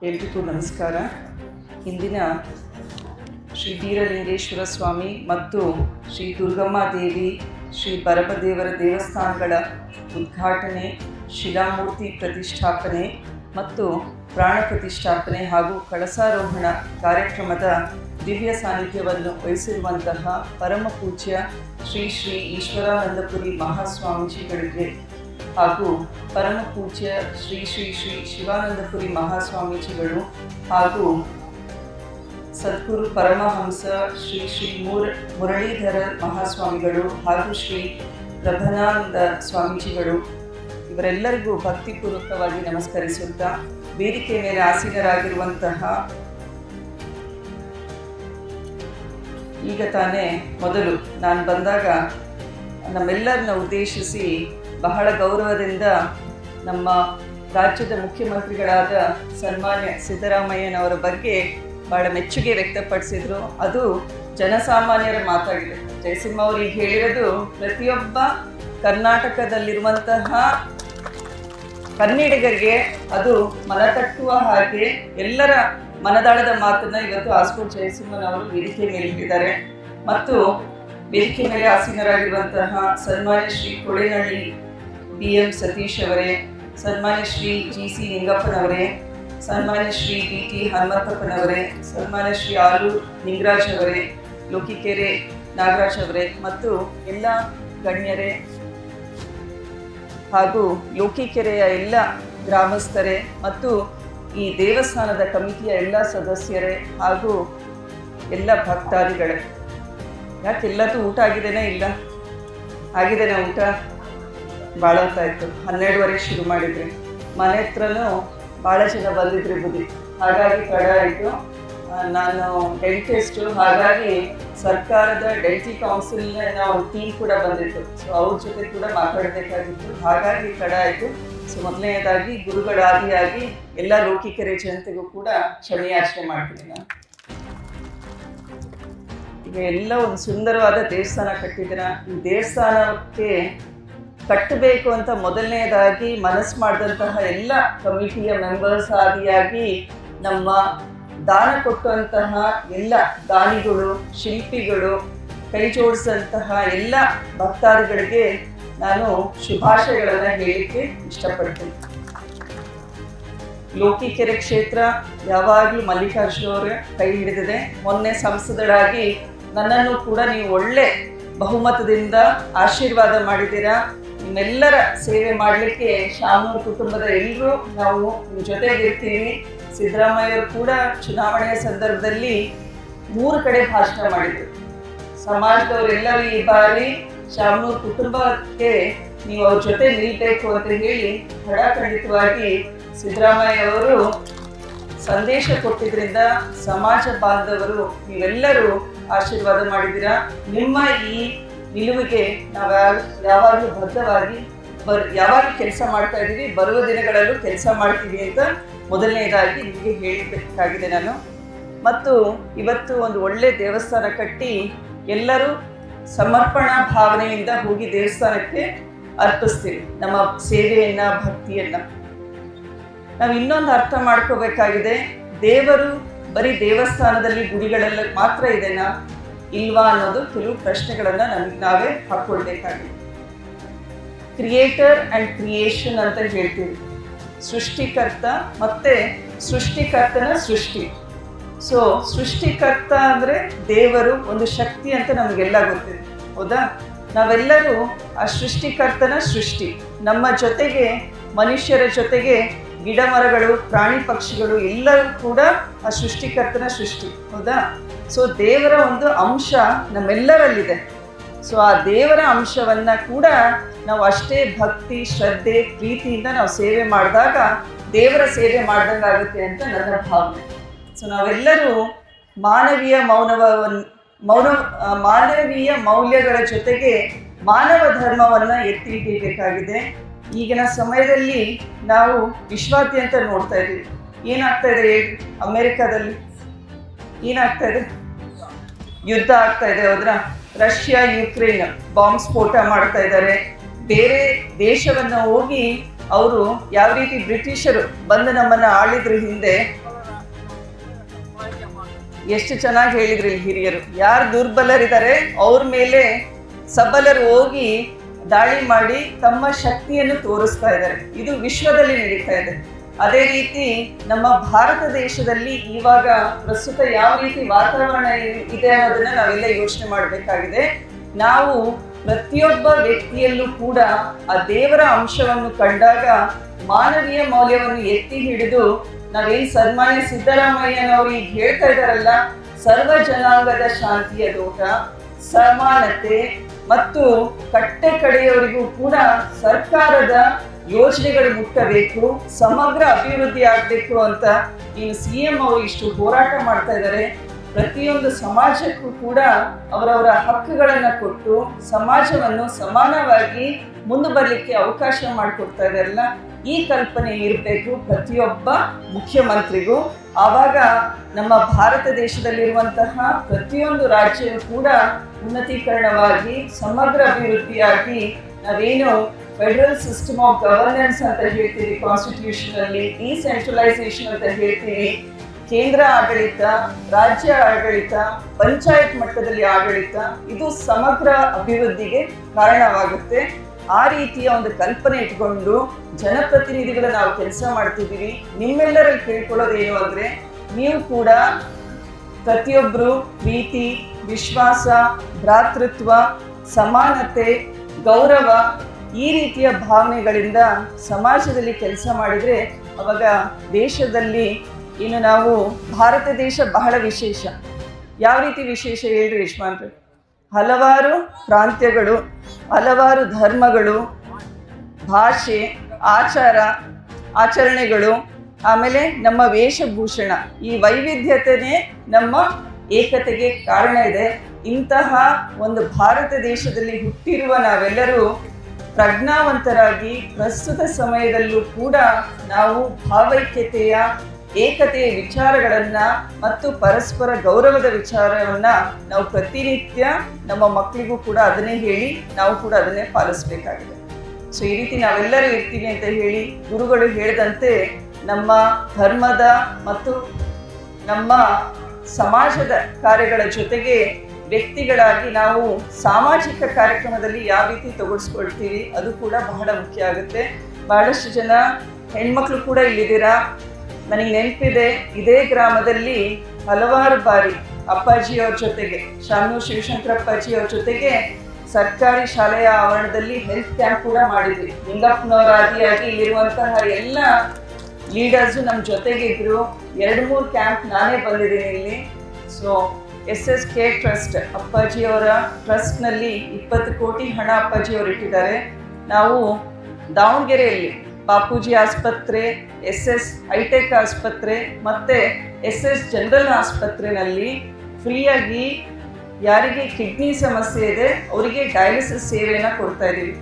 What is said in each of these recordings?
ಎಲ್ರಿಗೂ ನಮಸ್ಕಾರ. ಇಂದಿನ ಶ್ರೀ ಬೀರಲಿಂಗೇಶ್ವರ ಸ್ವಾಮಿ ಮತ್ತು ಶ್ರೀ ದುರ್ಗಮ್ಮ ದೇವಿ, ಶ್ರೀ ಬರಪದೇವರ ದೇವಸ್ಥಾನಗಳ ಉದ್ಘಾಟನೆ, ಶಿಲಾಮೂರ್ತಿ ಪ್ರತಿಷ್ಠಾಪನೆ ಮತ್ತು ಪ್ರಾಣ ಪ್ರತಿಷ್ಠಾಪನೆ ಹಾಗೂ ಕಳಸಾರೋಹಣ ಕಾರ್ಯಕ್ರಮದ ದಿವ್ಯ ಸಾನ್ನಿಧ್ಯವನ್ನು ವಹಿಸಿರುವಂತಹ ಪರಮ ಪೂಜ್ಯ ಶ್ರೀ ಶ್ರೀ ಈಶ್ವರಾನಂದಪುರಿ ಮಹಾಸ್ವಾಮೀಜಿಗಳಿಗೆ ಹಾಗೂ ಪರಮ ಪೂಜ್ಯ ಶ್ರೀ ಶ್ರೀ ಶ್ರೀ ಶಿವಾನಂದಪುರಿ ಮಹಾಸ್ವಾಮೀಜಿಗಳು ಹಾಗೂ ಸದ್ಗುರು ಪರಮಹಂಸ ಶ್ರೀ ಶ್ರೀ ಮುರಳೀಧರ ಮಹಾಸ್ವಾಮಿಗಳು ಹಾಗೂ ಶ್ರೀ ಪ್ರಭಾನಂದ ಸ್ವಾಮೀಜಿಗಳು ಇವರೆಲ್ಲರಿಗೂ ಭಕ್ತಿಪೂರ್ವಕವಾಗಿ ನಮಸ್ಕರಿಸುತ್ತಾ, ವೇದಿಕೆ ಮೇಲೆ ಆಸೀನರಾಗಿರುವಂತಹ ಈಗ ತಾನೇ ಮೊದಲು ನಾನು ಬಂದಾಗ ನಮ್ಮೆಲ್ಲರನ್ನ ಉದ್ದೇಶಿಸಿ ಬಹಳ ಗೌರವದಿಂದ ನಮ್ಮ ರಾಜ್ಯದ ಮುಖ್ಯಮಂತ್ರಿಗಳಾದ ಸನ್ಮಾನ್ಯ ಸಿದ್ದರಾಮಯ್ಯನವರ ಬಗ್ಗೆ ಭಾಳ ಮೆಚ್ಚುಗೆ ವ್ಯಕ್ತಪಡಿಸಿದರು. ಅದು ಜನಸಾಮಾನ್ಯರ ಮಾತಾಗಿದೆ. ಜಯಸಿಂಹ ಅವರು ಈಗ ಹೇಳಿರೋದು ಪ್ರತಿಯೊಬ್ಬ ಕರ್ನಾಟಕದಲ್ಲಿರುವಂತಹ ಕನ್ನಡಿಗರಿಗೆ ಅದು ಮನತಟ್ಟುವ ಹಾಗೆ ಎಲ್ಲರ ಮನದಾಳದ ಮಾತನ್ನ ಇವತ್ತು ಆಸ್ಪೋರ್ಟ್ ಜಯಸಿಂಹನವರು ವೇದಿಕೆ ಮೇಲೆ ಇಟ್ಟಿದ್ದಾರೆ. ಮತ್ತು ವೇದಿಕೆ ಮೇಲೆ ಆಸೀನರಾಗಿರುವಂತಹ ಸನ್ಮಾನ್ಯ ಶ್ರೀ ಕೊಳೆನಹಳ್ಳಿ BM ಸತೀಶ್ ಅವರೇ, ಸನ್ಮಾನ್ಯ ಶ್ರೀ GC ನಿಂಗಪ್ಪನವರೇ, ಸನ್ಮಾನ್ಯ ಶ್ರೀ BT ಹನುಮಂತಪ್ಪನವರೇ, ಸನ್ಮಾನ್ಯ ಶ್ರೀ ಆಲೂರು ನಿಂಗರಾಜ್ ಅವರೇ, ಲೋಕಿಕೆರೆ ನಾಗರಾಜ್ ಅವರೇ ಮತ್ತು ಎಲ್ಲ ಗಣ್ಯರೇ ಹಾಗೂ ಲೋಕಿಕೆರೆಯ ಎಲ್ಲ ಗ್ರಾಮಸ್ಥರೇ ಮತ್ತು ಈ ದೇವಸ್ಥಾನದ ಕಮಿಟಿಯ ಎಲ್ಲ ಸದಸ್ಯರೇ ಹಾಗೂ ಎಲ್ಲ ಭಕ್ತಾದಿಗಳೇ. ಯಾಕೆಲ್ಲದೂ ಊಟ ಆಗಿದೇನೇ? ಇಲ್ಲ ಆಗಿದ್ದೇನೆ ಊಟ. ಭಾಳ ಹೊತ್ತಾಯಿತು, 12:30 ಶುರು ಮಾಡಿದ್ರಿ. ಮನೆ ಹತ್ರನೂ ಭಾಳ ಜನ ಬಂದಿದ್ರಿ ಬುದ್ಧಿ, ಹಾಗಾಗಿ ತಡ ಆಯಿತು. ನಾನು ಡೆಂಟಿಸ್ಟು, ಹಾಗಾಗಿ ಸರ್ಕಾರದ ಡೆಂಟಿ ಕೌನ್ಸಿಲ್ನ ಒಂದು ಟೀಮ್ ಕೂಡ ಬಂದಿತ್ತು. ಸೊ ಅವ್ರ ಜೊತೆ ಕೂಡ ಮಾತಾಡಬೇಕಾಗಿತ್ತು, ಹಾಗಾಗಿ ತಡ ಆಯಿತು. ಸೊ ಮೊದಲನೇದಾಗಿ ಗುರುಗಳ ಆದಿಯಾಗಿ ಎಲ್ಲ ಲೋಕಿಕೆರೆ ಜನತೆಗೂ ಕೂಡ ಕ್ಷಮೆಯಾಚನೆ ಮಾಡ್ತೀನಿ. ನಾನು ಈಗ ಎಲ್ಲ ಒಂದು ಸುಂದರವಾದ ದೇವಸ್ಥಾನ ಕಟ್ಟಿದ್ದೀರ. ಈ ದೇವಸ್ಥಾನಕ್ಕೆ ಕಟ್ಟಬೇಕು ಅಂತ ಮೊದಲನೇದಾಗಿ ಮನಸ್ಸು ಮಾಡಿದಂತಹ ಎಲ್ಲ ಕಮಿಟಿಯ ಮೆಂಬರ್ಸ್ ಆದಿಯಾಗಿ ನಮ್ಮ ದಾನ ಕೊಟ್ಟಂತಹ ಎಲ್ಲ ದಾನಿಗಳು, ಶಿಲ್ಪಿಗಳು, ಕೈ ಜೋಡಿಸಿದಂತಹ ಎಲ್ಲ ಭಕ್ತಾದಿಗಳಿಗೆ ನಾನು ಶುಭಾಶಯಗಳನ್ನು ಹೇಳಲಿಕ್ಕೆ ಇಷ್ಟಪಡ್ತೀನಿ. ಲೋಕಿಕೆರೆ ಕ್ಷೇತ್ರ ಯಾವಾಗಲೂ ಮಲ್ಲಿಕಾರ್ಜುನ ಅವರ ಕೈ ಹಿಡಿದಿದೆ. ಮೊನ್ನೆ ಸಂಸದರಾಗಿ ನನ್ನನ್ನು ಕೂಡ ನೀವು ಒಳ್ಳೆ ಬಹುಮತದಿಂದ ಆಶೀರ್ವಾದ ಮಾಡಿದ್ದೀರಾ. ನಿಮ್ಮೆಲ್ಲರ ಸೇವೆ ಮಾಡಲಿಕ್ಕೆ ಶಾಮನೂರು ಕುಟುಂಬದ ಎಲ್ಲರೂ ನಾವು ನಿಮ್ಮ ಜೊತೆಗಿರ್ತೀವಿ. ಸಿದ್ದರಾಮಯ್ಯವರು ಕೂಡ ಚುನಾವಣೆಯ ಸಂದರ್ಭದಲ್ಲಿ 3 ಕಡೆ ಭಾಷಣ ಮಾಡಿದರು. ಸಮಾಜದವರೆಲ್ಲರೂ ಈ ಬಾರಿ ಶಾಮನೂರು ಕುಟುಂಬಕ್ಕೆ ನೀವು ಅವ್ರ ಜೊತೆ ನಿಲ್ಲಬೇಕು ಅಂತ ಹೇಳಿ ಖಡಾಖಂಡಿತವಾಗಿ ಸಿದ್ದರಾಮಯ್ಯ ಅವರು ಸಂದೇಶ ಕೊಟ್ಟಿದ್ರಿಂದ ಸಮಾಜ ಬಾಂಧವರು ನೀವೆಲ್ಲರೂ ಆಶೀರ್ವಾದ ಮಾಡಿದ್ದೀರಾ. ನಿಮ್ಮ ಈ ನಿಲುವಿಗೆ ನಾವು ಯಾವಾಗಲೂ ಬದ್ಧವಾಗಿ ಯಾವಾಗಲೂ ಕೆಲಸ ಮಾಡ್ತಾ ಇದ್ದೀವಿ, ಬರುವ ದಿನಗಳಲ್ಲೂ ಕೆಲಸ ಮಾಡ್ತೀವಿ ಅಂತ ಮೊದಲನೇದಾಗಿ ನಿಮಗೆ ಹೇಳಬೇಕಾಗಿದೆ ನಾನು. ಮತ್ತು ಇವತ್ತು ಒಂದು ಒಳ್ಳೆ ದೇವಸ್ಥಾನ ಕಟ್ಟಿ ಎಲ್ಲರೂ ಸಮರ್ಪಣಾ ಭಾವನೆಯಿಂದ ಹೋಗಿ ದೇವಸ್ಥಾನಕ್ಕೆ ಅರ್ಪಿಸ್ತೀವಿ ನಮ್ಮ ಸೇವೆಯನ್ನು, ಭಕ್ತಿಯನ್ನು. ನಾವು ಇನ್ನೊಂದು ಅರ್ಥ ಮಾಡ್ಕೋಬೇಕಾಗಿದೆ, ದೇವರು ಬರೀ ದೇವಸ್ಥಾನದಲ್ಲಿ ಗುಡಿಗಳೆಲ್ಲ ಮಾತ್ರ ಇದೆನಾ ಇಲ್ವಾ ಅನ್ನೋದು ಕೆಲವು ಪ್ರಶ್ನೆಗಳನ್ನು ನಮಗೆ ನಾವೇ ಹಾಕ್ಕೊಳ್ಬೇಕಾಗಿದೆ. ಕ್ರಿಯೇಟರ್ ಆ್ಯಂಡ್ ಕ್ರಿಯೇಷನ್ ಅಂತ ಹೇಳ್ತೀವಿ, ಸೃಷ್ಟಿಕರ್ತ ಮತ್ತು ಸೃಷ್ಟಿಕರ್ತನ ಸೃಷ್ಟಿ. ಸೊ ಸೃಷ್ಟಿಕರ್ತ ಅಂದರೆ ದೇವರು, ಒಂದು ಶಕ್ತಿ ಅಂತ ನಮಗೆಲ್ಲ ಗೊತ್ತಿದೆ, ಹೌದಾ? ನಾವೆಲ್ಲರೂ ಆ ಸೃಷ್ಟಿಕರ್ತನ ಸೃಷ್ಟಿ. ನಮ್ಮ ಜೊತೆಗೆ ಮನುಷ್ಯರ ಜೊತೆಗೆ ಗಿಡ ಮರಗಳು, ಪ್ರಾಣಿ ಪಕ್ಷಿಗಳು ಎಲ್ಲರೂ ಕೂಡ ಆ ಸೃಷ್ಟಿಕರ್ತನ ಸೃಷ್ಟಿ, ಹೌದಾ? ಸೊ ದೇವರ ಒಂದು ಅಂಶ ನಮ್ಮೆಲ್ಲರಲ್ಲಿದೆ. ಸೊ ಆ ದೇವರ ಅಂಶವನ್ನು ಕೂಡ ನಾವು ಅಷ್ಟೇ ಭಕ್ತಿ, ಶ್ರದ್ಧೆ, ಪ್ರೀತಿಯಿಂದ ನಾವು ಸೇವೆ ಮಾಡಿದಾಗ ದೇವರ ಸೇವೆ ಮಾಡ್ದಂಗೆ ಆಗುತ್ತೆ ಅಂತ ನನ್ನ ಭಾವನೆ. ಸೊ ನಾವೆಲ್ಲರೂ ಮಾನವೀಯ ಮಾನವೀಯ ಮೌಲ್ಯಗಳ ಜೊತೆಗೆ ಮಾನವ ಧರ್ಮವನ್ನು ಎತ್ತಿ ಹಿಡಿಯಬೇಕಾಗಿದೆ. ಈಗಿನ ಸಮಯದಲ್ಲಿ ನಾವು ವಿಶ್ವಾದ್ಯಂತ ನೋಡ್ತಾ ಇದ್ದೀವಿ. ಏನಾಗ್ತಾ ಇದೆ ಅಮೆರಿಕಾದಲ್ಲಿ? ಏನಾಗ್ತಾ ಇದೆ? ಯುದ್ಧ ಆಗ್ತಾ ಇದೆ, ಹೌದ್ರಾ? ರಷ್ಯಾ ಯುಕ್ರೇನ್ ಬಾಂಬ್ ಸ್ಫೋಟ ಮಾಡ್ತಾ ಇದ್ದಾರೆ. ಬೇರೆ ದೇಶವನ್ನು ಹೋಗಿ ಅವರು ಯಾವ ರೀತಿ ಬ್ರಿಟಿಷರು ಬಂದು ನಮ್ಮನ್ನು ಆಳಿದ್ರ ಹಿಂದೆ ಎಷ್ಟು ಚೆನ್ನಾಗಿ ಹೇಳಿದ್ರಿ ಹಿರಿಯರು, ಯಾರು ದುರ್ಬಲರಿದ್ದಾರೆ ಅವ್ರ ಮೇಲೆ ಸಬಲರು ಹೋಗಿ ದಾಳಿ ಮಾಡಿ ತಮ್ಮ ಶಕ್ತಿಯನ್ನು ತೋರಿಸ್ತಾ ಇದ್ದಾರೆ. ಇದು ವಿಶ್ವದಲ್ಲಿ ನಡೀತಾ ಇದೆ. ಅದೇ ರೀತಿ ನಮ್ಮ ಭಾರತ ದೇಶದಲ್ಲಿ ಇವಾಗ ಪ್ರಸ್ತುತ ಯಾವ ರೀತಿ ವಾತಾವರಣ ಇದೆ ಅನ್ನೋದನ್ನ ನಾವೆಲ್ಲ ಯೋಚನೆ ಮಾಡಬೇಕಾಗಿದೆ. ನಾವು ಪ್ರತಿಯೊಬ್ಬ ವ್ಯಕ್ತಿಯಲ್ಲೂ ಕೂಡ ಆ ದೇವರ ಅಂಶವನ್ನು ಕಂಡಾಗ ಮಾನವೀಯ ಮೌಲ್ಯವನ್ನು ಎತ್ತಿ ಹಿಡಿದು ನಾವೇನ್ ಸನ್ಮಾನ್ಯ ಸಿದ್ದರಾಮಯ್ಯನವರು ಈಗ ಹೇಳ್ತಾ ಇದ್ದಾರಲ್ಲ, ಸರ್ವ ಜನಾಂಗದ ಶಾಂತಿಯ ದೋಟ, ಸಮಾನತೆ ಮತ್ತು ಕಟ್ಟೆ ಕಡೆಯವರಿಗೂ ಕೂಡ ಸರ್ಕಾರದ ಯೋಜನೆಗಳು ಮುಟ್ಟಬೇಕು, ಸಮಗ್ರ ಅಭಿವೃದ್ಧಿ ಆಗಬೇಕು ಅಂತ ಇನ್ನು CM ಅವರು ಇಷ್ಟು ಹೋರಾಟ ಮಾಡ್ತಾ ಇದ್ದಾರೆ. ಪ್ರತಿಯೊಂದು ಸಮಾಜಕ್ಕೂ ಕೂಡ ಅವರವರ ಹಕ್ಕುಗಳನ್ನು ಕೊಟ್ಟು ಸಮಾಜವನ್ನು ಸಮಾನವಾಗಿ ಮುಂದೆ ಬರಲಿಕ್ಕೆ ಅವಕಾಶ ಮಾಡಿಕೊಡ್ತಾ ಇದ್ದಾರಲ್ಲ, ಈ ಕಲ್ಪನೆ ಇರಬೇಕು ಪ್ರತಿಯೊಬ್ಬ ಮುಖ್ಯಮಂತ್ರಿಗೂ. ಆವಾಗ ನಮ್ಮ ಭಾರತ ದೇಶದಲ್ಲಿರುವಂತಹ ಪ್ರತಿಯೊಂದು ರಾಜ್ಯವೂ ಕೂಡ ಉನ್ನತೀಕರಣವಾಗಿ ಸಮಗ್ರ ಅಭಿವೃದ್ಧಿಯಾಗಿ ನಾವೇನು ಫೆಡರಲ್ ಸಿಸ್ಟಮ್ ಆಫ್ ಗವರ್ನೆನ್ಸ್ ಅಂತ ಹೇಳ್ತೀವಿ, ಕಾನ್ಸ್ಟಿಟ್ಯೂಷನ್ ಅಲ್ಲಿ ಡಿಸೆಂಟ್ರಲೈಸೇಷನ್ ಅಂತ ಹೇಳ್ತೀವಿ, ಕೇಂದ್ರ ಆಡಳಿತ, ರಾಜ್ಯ ಆಡಳಿತ, ಪಂಚಾಯತ್ ಮಟ್ಟದಲ್ಲಿ ಆಡಳಿತ, ಇದು ಸಮಗ್ರ ಅಭಿವೃದ್ಧಿಗೆ ಕಾರಣವಾಗುತ್ತೆ. ಆ ರೀತಿಯ ಒಂದು ಕಲ್ಪನೆ ಇಟ್ಕೊಂಡು ಜನಪ್ರತಿನಿಧಿಗಳು ನಾವು ಕೆಲಸ ಮಾಡ್ತಿದ್ದೀವಿ. ನಿಮ್ಮೆಲ್ಲರಲ್ಲಿ ಕೇಳ್ಕೊಳ್ಳೋದೇನು ಅಂದರೆ, ನೀವು ಕೂಡ ಪ್ರತಿಯೊಬ್ಬರು ಪ್ರೀತಿ, ವಿಶ್ವಾಸ, ಭ್ರಾತೃತ್ವ, ಸಮಾನತೆ, ಗೌರವ ಈ ರೀತಿಯ ಭಾವನೆಗಳಿಂದ ಸಮಾಜದಲ್ಲಿ ಕೆಲಸ ಮಾಡಿದರೆ ಅವಾಗ ದೇಶದಲ್ಲಿ ಇನ್ನು ನಾವು ಭಾರತ ದೇಶ ಬಹಳ ವಿಶೇಷ. ಯಾವ ರೀತಿ ವಿಶೇಷ ಹೇಳ್ರಿ ಯಜಮಾನ್ರೆ? ಹಲವಾರು ಪ್ರಾಂತ್ಯಗಳು, ಹಲವಾರು ಧರ್ಮಗಳು, ಭಾಷೆ, ಆಚರಣೆಗಳು, ಆಮೇಲೆ ನಮ್ಮ ವೇಷಭೂಷಣ, ಈ ವೈವಿಧ್ಯತೆಯೇ ನಮ್ಮ ಏಕತೆಗೆ ಕಾರಣ ಇದೆ. ಇಂತಹ ಒಂದು ಭಾರತ ದೇಶದಲ್ಲಿ ಹುಟ್ಟಿರುವ ನಾವೆಲ್ಲರೂ ಪ್ರಜ್ಞಾವಂತರಾಗಿ ಪ್ರಸ್ತುತ ಸಮಯದಲ್ಲೂ ಕೂಡ ನಾವು ಭಾವೈಕ್ಯತೆಯ, ಏಕತೆಯ ವಿಚಾರಗಳನ್ನು ಮತ್ತು ಪರಸ್ಪರ ಗೌರವದ ವಿಚಾರವನ್ನು ನಾವು ಪ್ರತಿನಿತ್ಯ ನಮ್ಮ ಮಕ್ಕಳಿಗೂ ಕೂಡ ಅದನ್ನೇ ಹೇಳಿ ನಾವು ಕೂಡ ಅದನ್ನೇ ಪಾಲಿಸಬೇಕಾಗಿದೆ. ಸೊ ಈ ರೀತಿ ನಾವೆಲ್ಲರೂ ಇರ್ತೀವಿ ಅಂತ ಹೇಳಿ ಗುರುಗಳು ಹೇಳಿದಂತೆ ನಮ್ಮ ಧರ್ಮದ ಮತ್ತು ನಮ್ಮ ಸಮಾಜದ ಕಾರ್ಯಗಳ ಜೊತೆಗೆ ವ್ಯಕ್ತಿಗಳಾಗಿ ನಾವು ಸಾಮಾಜಿಕ ಕಾರ್ಯಕ್ರಮದಲ್ಲಿ ಯಾವ ರೀತಿ ತೊಡಗಿಸ್ಕೊಳ್ತೀವಿ ಅದು ಕೂಡ ಬಹಳ ಮುಖ್ಯ ಆಗುತ್ತೆ. ಬಹಳಷ್ಟು ಜನ ಹೆಣ್ಮಕ್ಳು ಕೂಡ ಇಲ್ಲಿದ್ದೀರಾ. ನನಗೆ ನೆನಪಿದೆ, ಇದೇ ಗ್ರಾಮದಲ್ಲಿ ಹಲವಾರು ಬಾರಿ ಅಪ್ಪಾಜಿಯವ್ರ ಜೊತೆಗೆ, ಶಾಮನೂರು ಶಿವಶಂಕರ ಅಪ್ಪಾಜಿಯವ್ರ ಜೊತೆಗೆ ಸರ್ಕಾರಿ ಶಾಲೆಯ ಆವರಣದಲ್ಲಿ ಹೆಲ್ತ್ ಕ್ಯಾಂಪ್ ಕೂಡ ಮಾಡಿದ್ವಿ. ಲಿಂಗಪ್ಪನವರ ಆದಿಯಾಗಿ ಇಲ್ಲಿರುವಂತಹ ಎಲ್ಲ ಲೀಡರ್ಸು ನಮ್ಮ ಜೊತೆಗಿದ್ರು. 2-3 ಕ್ಯಾಂಪ್ ನಾನೇ ಬಂದಿದ್ದೀನಿ ಇಲ್ಲಿ. ಸೊ SSK ಟ್ರಸ್ಟ್, ಅಪ್ಪಾಜಿಯವರ ಟ್ರಸ್ಟ್ನಲ್ಲಿ 20 ಕೋಟಿ ಹಣ ಅಪ್ಪಾಜಿಯವರು ಇಟ್ಟಿದ್ದಾರೆ. ನಾವು ದಾವಣಗೆರೆಯಲ್ಲಿ ಬಾಪೂಜಿ ಆಸ್ಪತ್ರೆ, SS ಹೈಟೆಕ್ ಆಸ್ಪತ್ರೆ ಮತ್ತು SS ಜನರಲ್ ಆಸ್ಪತ್ರೆಯಲ್ಲಿ ಫ್ರೀಯಾಗಿ ಯಾರಿಗೆ ಕಿಡ್ನಿ ಸಮಸ್ಯೆ ಇದೆ ಅವರಿಗೆ ಡಯಾಲಿಸಿಸ್ ಸೇವೆಯನ್ನು ಕೊಡ್ತಾ ಇದ್ದೀವಿ.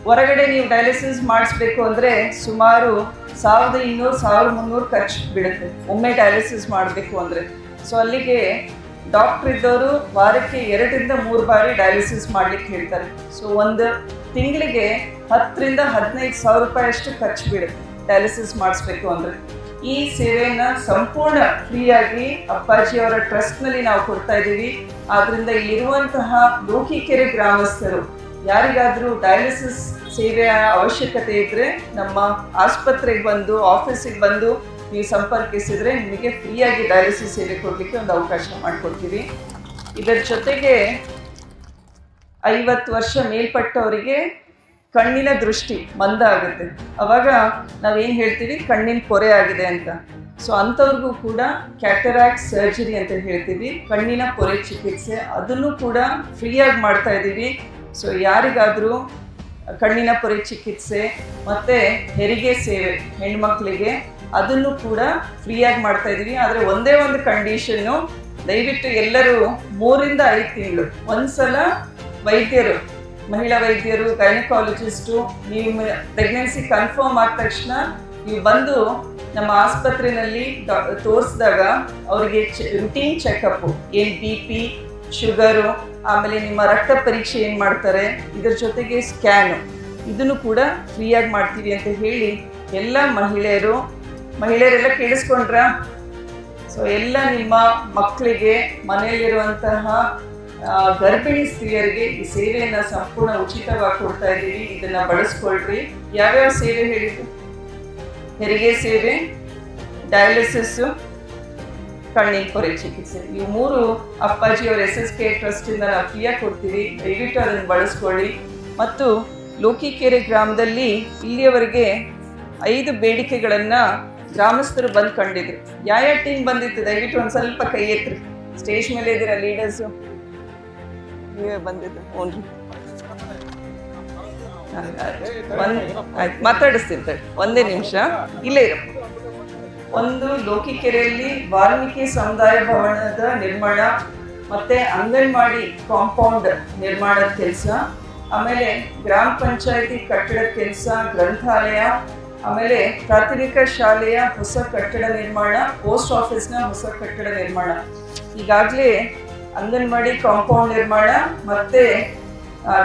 ಹೊರಗಡೆ ನೀವು ಡಯಾಲಿಸಿಸ್ ಮಾಡಿಸ್ಬೇಕು ಅಂದರೆ ಸುಮಾರು 1200-1300 ಖರ್ಚು ಬೀಳುತ್ತೆ ಒಮ್ಮೆ ಡಯಾಲಿಸಿಸ್ ಮಾಡಬೇಕು ಅಂದರೆ. ಸೊ ಅಲ್ಲಿಗೆ ಡಾಕ್ಟ್ರ್ ಇದ್ದವರು ವಾರಕ್ಕೆ 2-3 ಬಾರಿ ಡಯಾಲಿಸಿಸ್ ಮಾಡಲಿಕ್ಕೆ ಹೇಳ್ತಾರೆ. ಸೊ ಒಂದು ತಿಂಗಳಿಗೆ 10,000-15,000 ರೂಪಾಯಿ ಅಷ್ಟು ಖರ್ಚು ಬೀಳುತ್ತೆ ಡಯಾಲಿಸಿಸ್ ಮಾಡಿಸ್ಬೇಕು ಅಂದರೆ. ಈ ಸೇವೆಯನ್ನು ಸಂಪೂರ್ಣ ಫ್ರೀಯಾಗಿ ಅಪ್ಪಾಜಿಯವರ ಟ್ರಸ್ಟ್ನಲ್ಲಿ ನಾವು ಕೊಡ್ತಾ ಇದ್ದೀವಿ. ಆದ್ದರಿಂದ ಇಲ್ಲಿರುವಂತಹ ಲೋಕಿಕೆರೆ ಗ್ರಾಮಸ್ಥರು ಯಾರಿಗಾದರೂ ಡಯಾಲಿಸಿಸ್ ಸೇವೆಯ ಅವಶ್ಯಕತೆ ಇದ್ದರೆ ನಮ್ಮ ಆಸ್ಪತ್ರೆಗೆ ಬಂದು, ಆಫೀಸಿಗೆ ಬಂದು ನೀವು ಸಂಪರ್ಕಿಸಿದರೆ ನಿಮಗೆ ಫ್ರೀಯಾಗಿ ಡಯಾಲಿಸಿಸ್ ಸೇವೆ ಕೊಡಲಿಕ್ಕೆ ಒಂದು ಅವಕಾಶ ಮಾಡಿಕೊಡ್ತೀವಿ. ಇದರ ಜೊತೆಗೆ 50 ವರ್ಷ ಮೇಲ್ಪಟ್ಟವರಿಗೆ ಕಣ್ಣಿನ ದೃಷ್ಟಿ ಮಂದ ಆಗುತ್ತೆ. ಅವಾಗ ನಾವೇನು ಹೇಳ್ತೀವಿ, ಕಣ್ಣಿನ ಪೊರೆ ಆಗಿದೆ ಅಂತ. ಸೊ ಅಂಥವ್ರಿಗೂ ಕೂಡ ಕ್ಯಾಟರಾಕ್ಟ್ ಸರ್ಜರಿ ಅಂತ ಹೇಳ್ತೀವಿ, ಕಣ್ಣಿನ ಪೊರೆ ಚಿಕಿತ್ಸೆ, ಅದನ್ನು ಕೂಡ ಫ್ರೀಯಾಗಿ ಮಾಡ್ತಾ ಇದ್ದೀವಿ. ಸೊ ಯಾರಿಗಾದರೂ ಕಣ್ಣಿನ ಪೊರೆ ಚಿಕಿತ್ಸೆ ಮತ್ತು ಹೆರಿಗೆ ಸೇವೆ ಹೆಣ್ಮಕ್ಳಿಗೆ ಅದನ್ನು ಕೂಡ ಫ್ರೀಯಾಗಿ ಮಾಡ್ತಾ ಇದ್ದೀವಿ. ಆದರೆ ಒಂದೇ ಒಂದು ಕಂಡೀಷನ್ನು, ದಯವಿಟ್ಟು ಎಲ್ಲರೂ 3-5 ತಿಂಗಳು ಒಂದ್ಸಲ ವೈದ್ಯರು, ಮಹಿಳಾ ವೈದ್ಯರು, ಗೈನಕಾಲಜಿಸ್ಟು, ನೀವು ಪ್ರೆಗ್ನೆನ್ಸಿ ಕನ್ಫರ್ಮ್ ಆದ ತಕ್ಷಣ ನೀವು ಬಂದು ನಮ್ಮ ಆಸ್ಪತ್ರೆಯಲ್ಲಿ ತೋರಿಸಿದಾಗ ಅವರಿಗೆ ರುಟೀನ್ ಚೆಕಪ್ಪು, ಏನು BP, ಶುಗರು, ಆಮೇಲೆ ನಿಮ್ಮ ರಕ್ತ ಪರೀಕ್ಷೆ ಏನು ಮಾಡ್ತಾರೆ, ಇದರ ಜೊತೆಗೆ ಸ್ಕ್ಯಾನು, ಇದನ್ನು ಕೂಡ ಫ್ರೀಯಾಗಿ ಮಾಡ್ತೀವಿ ಅಂತ ಹೇಳಿ ಎಲ್ಲ ಮಹಿಳೆಯರೆಲ್ಲ ಕೇಳಿಸ್ಕೊಂಡ್ರ? ಸೊ ಸೊ ಎಲ್ಲ ನಿಮ್ಮ ಮಕ್ಕಳಿಗೆ, ಮನೆಯಲ್ಲಿರುವಂತಹ ಗರ್ಭಿಣಿ ಸ್ತ್ರೀಯರಿಗೆ ಈ ಸೇವೆಯನ್ನು ಸಂಪೂರ್ಣ ಉಚಿತವಾಗಿ ಕೊಡ್ತಾ ಇದ್ದೀವಿ. ಇದನ್ನ ಬಳಸ್ಕೊಳ್ರಿ. ಯಾವ್ಯಾವ ಸೇವೆ ಹೇಳಿದ್ದು? ಹೆರಿಗೆ ಸೇವೆ, ಡಯಾಲಿಸಿಸ್, ಕಣ್ಣಿನ ಪೊರೆ ಚಿಕಿತ್ಸೆ. ಇವು 3 ಅಪ್ಪಾಜಿಯವರ SSK ಟ್ರಸ್ಟಿಂದ ನಾವು ಫ್ರೀಯಾಗಿ ಕೊಡ್ತೀವಿ. ದಯವಿಟ್ಟು ಅದನ್ನು ಬಳಸ್ಕೊಳ್ಳಿ. ಮತ್ತು ಲೋಕಿಕೆರೆ ಗ್ರಾಮದಲ್ಲಿ ಇಲ್ಲಿಯವರೆಗೆ 5 ಬೇಡಿಕೆಗಳನ್ನು ಗ್ರಾಮಸ್ಥರು ಬಂದು ಕಂಡಿದ್ರು. ಯಾವ ಟೀಮ್ ಬಂದಿತ್ತು? ದಯವಿಟ್ಟು ಒಂದು ಸ್ವಲ್ಪ ಕೈ ಎತ್ರಿ. ಸ್ಟೇಜ್ ಮೇಲೆ ಇದ್ದೀರಾ ಲೀಡರ್ಸು? ನೀವೇ ಬಂದಿದ್ದು? ಹ್ಞೂ. ಆಯ್ತು, ಮಾತಾಡಿಸ್ತಿರ್ತಾರೆ. ಒಂದೇ ನಿಮಿಷ ಇಲ್ಲೇ ಇರೋ. ಒಂದು ಲೋಕಿಕೆರೆಯಲ್ಲಿ ವಾಲ್ಮೀಕಿ ಸಮುದಾಯ ಭವನದ ನಿರ್ಮಾಣ, ಮತ್ತೆ ಅಂಗನವಾಡಿ ಕಾಂಪೌಂಡ್ ನಿರ್ಮಾಣದ ಕೆಲಸ, ಆಮೇಲೆ ಗ್ರಾಮ ಪಂಚಾಯತಿ ಕಟ್ಟಡದ ಕೆಲಸ, ಗ್ರಂಥಾಲಯ, ಆಮೇಲೆ ಪ್ರಾಥಮಿಕ ಶಾಲೆಯ ಹೊಸ ಕಟ್ಟಡ ನಿರ್ಮಾಣ, ಪೋಸ್ಟ್ ಆಫೀಸ್ನ ಹೊಸ ಕಟ್ಟಡ ನಿರ್ಮಾಣ. ಈಗಾಗಲೇ ಅಂಗನವಾಡಿ ಕಾಂಪೌಂಡ್ ನಿರ್ಮಾಣ ಮತ್ತೆ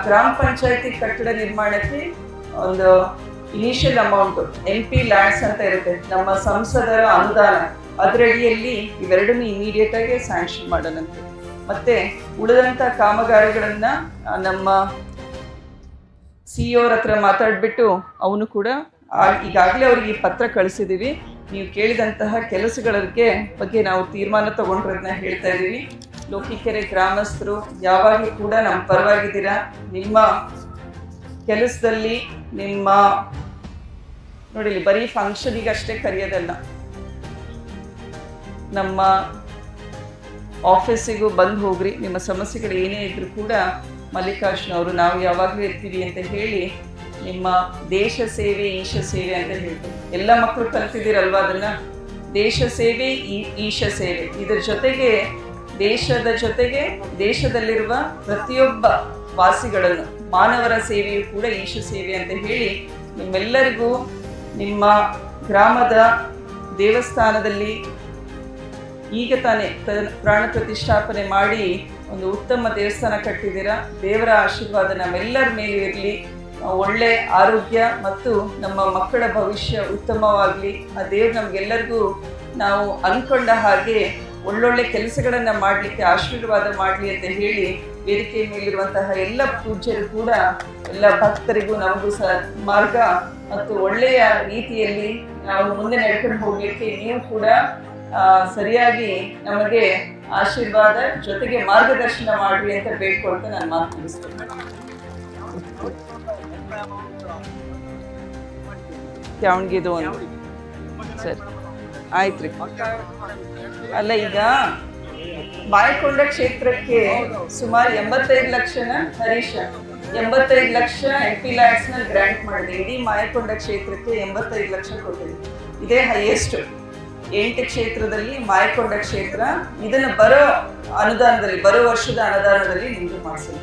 ಗ್ರಾಮ ಪಂಚಾಯತಿ ಕಟ್ಟಡ ನಿರ್ಮಾಣಕ್ಕೆ ಒಂದು ಇನಿಷಿಯಲ್ ಅಮೌಂಟ್ MP ಲ್ಯಾಂಡ್ಸ್ ಅಂತ ಇರುತ್ತೆ, ನಮ್ಮ ಸಂಸದರ ಅನುದಾನ, ಅದರಡಿಯಲ್ಲಿ ಇವೆರಡನ್ನೂ ಇಮಿಡಿಯೇಟ್ ಆಗಿ ಸ್ಯಾಂಕ್ಷನ್ ಮಾಡೋಣಂತೆ. ಮತ್ತೆ ಉಳಿದಂಥ ಕಾಮಗಾರಿಗಳನ್ನು ನಮ್ಮ CEO ಹತ್ರ ಮಾತಾಡಿಬಿಟ್ಟು ಅವನು ಕೂಡ ಈಗಾಗಲೇ ಅವ್ರಿಗೆ ಈ ಪತ್ರ ಕಳಿಸಿದ್ದೀವಿ. ನೀವು ಕೇಳಿದಂತಹ ಕೆಲಸಗಳ ಬಗ್ಗೆ ನಾವು ತೀರ್ಮಾನ ತಗೊಂಡಿರೋದನ್ನ ಹೇಳ್ತಾ ಇದ್ದೀವಿ. ಲೋಕಿಕೆರೆ ಗ್ರಾಮಸ್ಥರು ಯಾವಾಗಲೂ ಕೂಡ ನಮ್ಮ ಪರವಾಗಿದ್ದೀರಾ. ನಿಮ್ಮ ಕೆಲಸದಲ್ಲಿ ನಿಮ್ಮ ನೋಡಿ, ಬರೀ ಫಂಕ್ಷನಿಗೆ ಅಷ್ಟೇ ಕರೆಯೋದಲ್ಲ, ನಮ್ಮ ಆಫೀಸಿಗೂ ಬಂದು ಹೋಗ್ರಿ. ನಿಮ್ಮ ಸಮಸ್ಯೆಗಳು ಏನೇ ಇದ್ರೂ ಕೂಡ ಮಲ್ಲಿಕಾರ್ಜುನ ಅವರು ನಾವು ಯಾವಾಗಲೂ ಇರ್ತೀವಿ ಅಂತ ಹೇಳಿ ನಿಮ್ಮ ದೇಶ ಸೇವೆ ಈಶ ಸೇವೆ ಅಂತ ಹೇಳ್ತೀವಿ. ಎಲ್ಲ ಮಕ್ಕಳು ಕಲ್ತಿದ್ದೀರಲ್ವ ಅದನ್ನು? ದೇಶ ಸೇವೆ ಈಶ ಸೇವೆ, ಇದರ ಜೊತೆಗೆ ದೇಶದ ಜೊತೆಗೆ ದೇಶದಲ್ಲಿರುವ ಪ್ರತಿಯೊಬ್ಬ ವಾಸಿಗಳನ್ನು, ಮಾನವರ ಸೇವೆಯು ಕೂಡ ಈಶ ಸೇವೆ ಅಂತ ಹೇಳಿ ನಿಮ್ಮೆಲ್ಲರಿಗೂ ನಿಮ್ಮ ಗ್ರಾಮದ ದೇವಸ್ಥಾನದಲ್ಲಿ ಈಗ ತಾನೇ ಪ್ರಾಣ ಪ್ರತಿಷ್ಠಾಪನೆ ಮಾಡಿ ಒಂದು ಉತ್ತಮ ದೇವಸ್ಥಾನ ಕಟ್ಟಿದ್ದೀರಾ. ದೇವರ ಆಶೀರ್ವಾದ ನಮ್ಮೆಲ್ಲರ ಮೇಲೆ ಇರಲಿ. ಒಳ್ಳೆ ಆರೋಗ್ಯ ಮತ್ತು ನಮ್ಮ ಮಕ್ಕಳ ಭವಿಷ್ಯ ಉತ್ತಮವಾಗಲಿ. ಆ ದೇವ್ರು ನಮಗೆಲ್ಲರಿಗೂ ನಾವು ಅಂದ್ಕೊಂಡ ಹಾಗೆ ಒಳ್ಳೊಳ್ಳೆ ಕೆಲಸಗಳನ್ನು ಮಾಡಲಿಕ್ಕೆ ಆಶೀರ್ವಾದ ಮಾಡಲಿ ಅಂತ ಹೇಳಿ ವೇದಿಕೆ ಮೇಲಿರುವಂತಹ ಎಲ್ಲ ಪೂಜ್ಯರು ಕೂಡ ಎಲ್ಲ ಭಕ್ತರಿಗೂ ನಮಗೂ ಮಾರ್ಗ ಮತ್ತು ಒಳ್ಳೆಯ ರೀತಿಯಲ್ಲಿ ನಾವು ಮುಂದೆ ನಡ್ಕೊಂಡು ಹೋಗಲಿಕ್ಕೆ ನೀವು ಕೂಡ ಸರಿಯಾಗಿ ನಮಗೆ ಆಶೀರ್ವಾದ ಜೊತೆಗೆ ಮಾರ್ಗದರ್ಶನ ಮಾಡ್ರಿ ಅಂತ ಬೇಡ್ಕೊಳ್ತಾ ನಾನು ಮಾತು ಮುಗಿಸ್ತೇನೆ. ತ್ಯಾವಣಗಿದು ಒಂದು ಸರಿ ಆಯ್ತು ರೀ. ಅಲ್ಲ, ಈಗ ಮಾಯಕೊಂಡ ಕ್ಷೇತ್ರಕ್ಕೆ ಸುಮಾರು 85 ಲಕ್ಷನ ಹರೀಶ್ 85 ಲಕ್ಷ MP ಲ್ಯಾಂಡ್ಸ್ನ ಗ್ರಾಂಟ್ ಮಾಡಿದೆ. ಇಡೀ ಮಾಯಕೊಂಡ ಕ್ಷೇತ್ರಕ್ಕೆ 85 ಲಕ್ಷ ಕೊಟ್ಟಿದೆ. ಇದೇ ಹೈಯೆಸ್ಟ್ 8 ಕ್ಷೇತ್ರದಲ್ಲಿ ಮಾಯಕೊಂಡ ಕ್ಷೇತ್ರ. ಇದನ್ನು ಬರೋ ವರ್ಷದ ಅನುದಾನದಲ್ಲಿ ನಿಮ್ದು ಮಾಡಿಸಿದೆ.